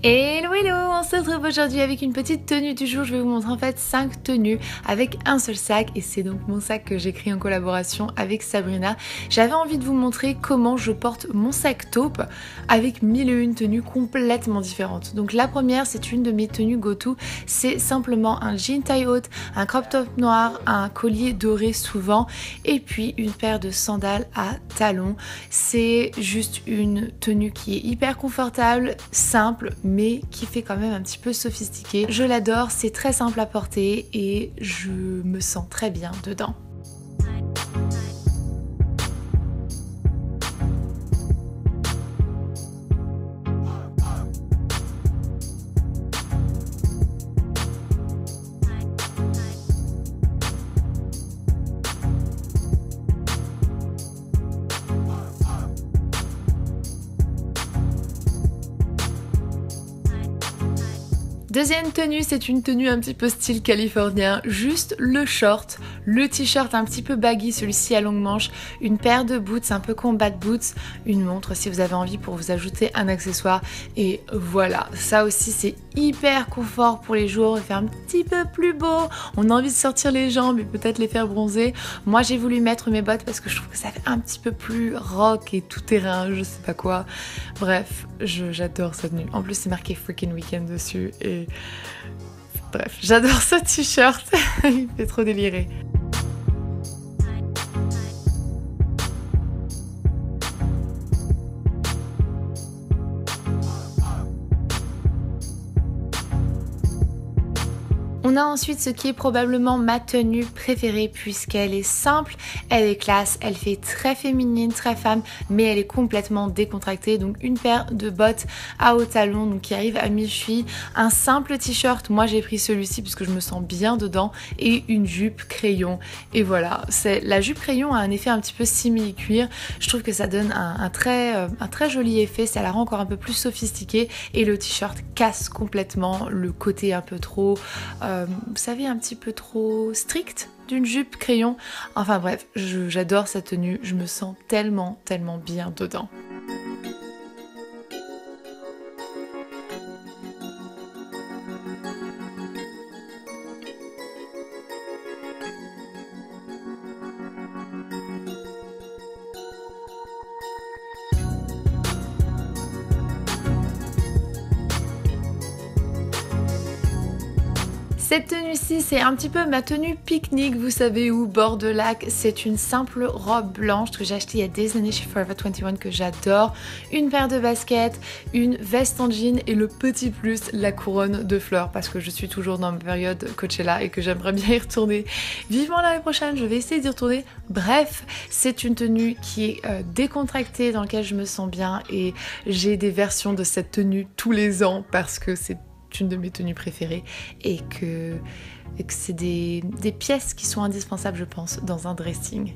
Hello hello, on se retrouve aujourd'hui avec une petite tenue du jour. Je vais vous montrer en fait 5 tenues avec un seul sac et c'est donc mon sac que j'ai créé en collaboration avec Sabrina. J'avais envie de vous montrer comment je porte mon sac taupe avec 1001 tenues complètement différentes. Donc la première, c'est une de mes tenues go-to, c'est simplement un jean taille haute, un crop top noir, un collier doré souvent et puis une paire de sandales à talons. C'est juste une tenue qui est hyper confortable, simple, mais qui fait quand même un petit peu sophistiqué. Je l'adore, c'est très simple à porter et je me sens très bien dedans. Deuxième tenue, c'est une tenue un petit peu style californien, juste le short, le t-shirt un petit peu baggy, celui-ci à longue manche, une paire de boots un peu combat boots, une montre si vous avez envie pour vous ajouter un accessoire et voilà, ça aussi c'est hyper confort pour les jours, il fait un petit peu plus beau, on a envie de sortir les jambes et peut-être les faire bronzer. Moi j'ai voulu mettre mes bottes parce que je trouve que ça fait un petit peu plus rock et tout terrain, je sais pas quoi. Bref, j'adore cette tenue. En plus c'est marqué Freaking Weekend dessus et bref, j'adore ce t-shirt, il fait trop délirer. On a ensuite ce qui est probablement ma tenue préférée puisqu'elle est simple, elle est classe, elle fait très féminine, très femme, mais elle est complètement décontractée. Donc une paire de bottes à hauts talons donc qui arrivent à mi-cheville, un simple t-shirt, moi j'ai pris celui-ci parce que je me sens bien dedans, et une jupe crayon. Et voilà, la jupe crayon a un effet un petit peu simili-cuir. Je trouve que ça donne un très joli effet, ça la rend encore un peu plus sophistiquée et le t-shirt casse complètement le côté un peu trop... vous savez, un petit peu trop strict d'une jupe crayon. Enfin bref, j'adore cette tenue, je me sens tellement bien dedans. Cette tenue-ci, c'est un petit peu ma tenue pique-nique, vous savez où, bord de lac. C'est une simple robe blanche que j'ai achetée il y a des années chez Forever 21 que j'adore. Une paire de baskets, une veste en jean et le petit plus, la couronne de fleurs parce que je suis toujours dans ma période Coachella et que j'aimerais bien y retourner. Vivement l'année prochaine, je vais essayer d'y retourner. Bref, c'est une tenue qui est décontractée, dans laquelle je me sens bien et j'ai des versions de cette tenue tous les ans parce que c'est une de mes tenues préférées et que c'est des pièces qui sont indispensables, je pense, dans un dressing.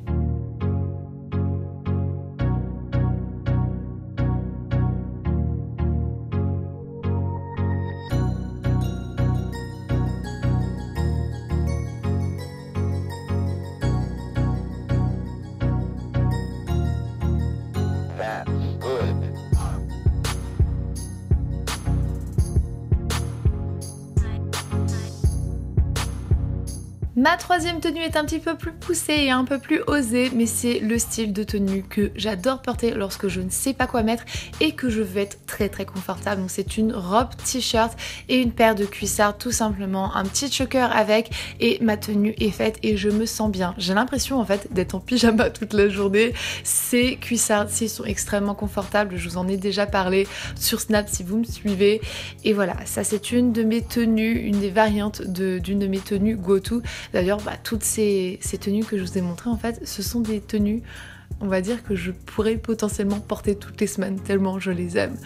Ma troisième tenue est un petit peu plus poussée et un peu plus osée, mais c'est le style de tenue que j'adore porter lorsque je ne sais pas quoi mettre et que je veux être très confortable. Donc c'est une robe t-shirt et une paire de cuissards tout simplement, un petit choker avec et ma tenue est faite et je me sens bien. J'ai l'impression en fait d'être en pyjama toute la journée. Ces cuissards-ci sont extrêmement confortables, je vous en ai déjà parlé sur Snap si vous me suivez. Et voilà, ça c'est une de mes tenues, une des variantes d'une de mes tenues go-to. D'ailleurs, toutes ces tenues que je vous ai montrées, en fait, ce sont des tenues, on va dire, que je pourrais potentiellement porter toutes les semaines, tellement je les aime.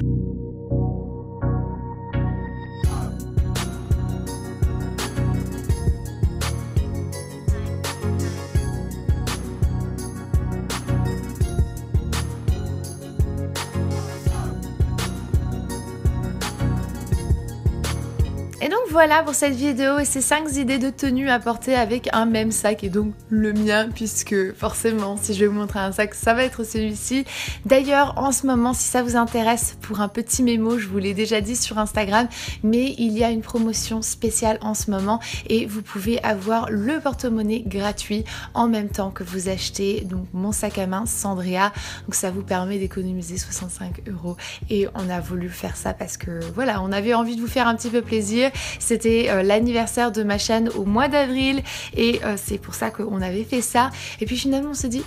Et donc voilà pour cette vidéo et ces 5 idées de tenue à porter avec un même sac et donc le mien, puisque forcément si je vais vous montrer un sac ça va être celui-ci. D'ailleurs en ce moment, si ça vous intéresse, pour un petit mémo, je vous l'ai déjà dit sur Instagram, mais il y a une promotion spéciale en ce moment et vous pouvez avoir le porte-monnaie gratuit en même temps que vous achetez donc mon sac à main Sandrea. Donc ça vous permet d'économiser 65 € et on a voulu faire ça parce que voilà, on avait envie de vous faire un petit peu plaisir. C'était l'anniversaire de ma chaîne au mois d'avril et c'est pour ça qu'on avait fait ça. Et puis finalement on s'est dit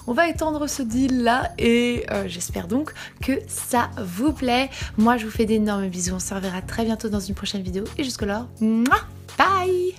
on va étendre ce deal là et j'espère donc que ça vous plaît. Moi je vous fais d'énormes bisous, on se reverra très bientôt dans une prochaine vidéo et jusque là, bye.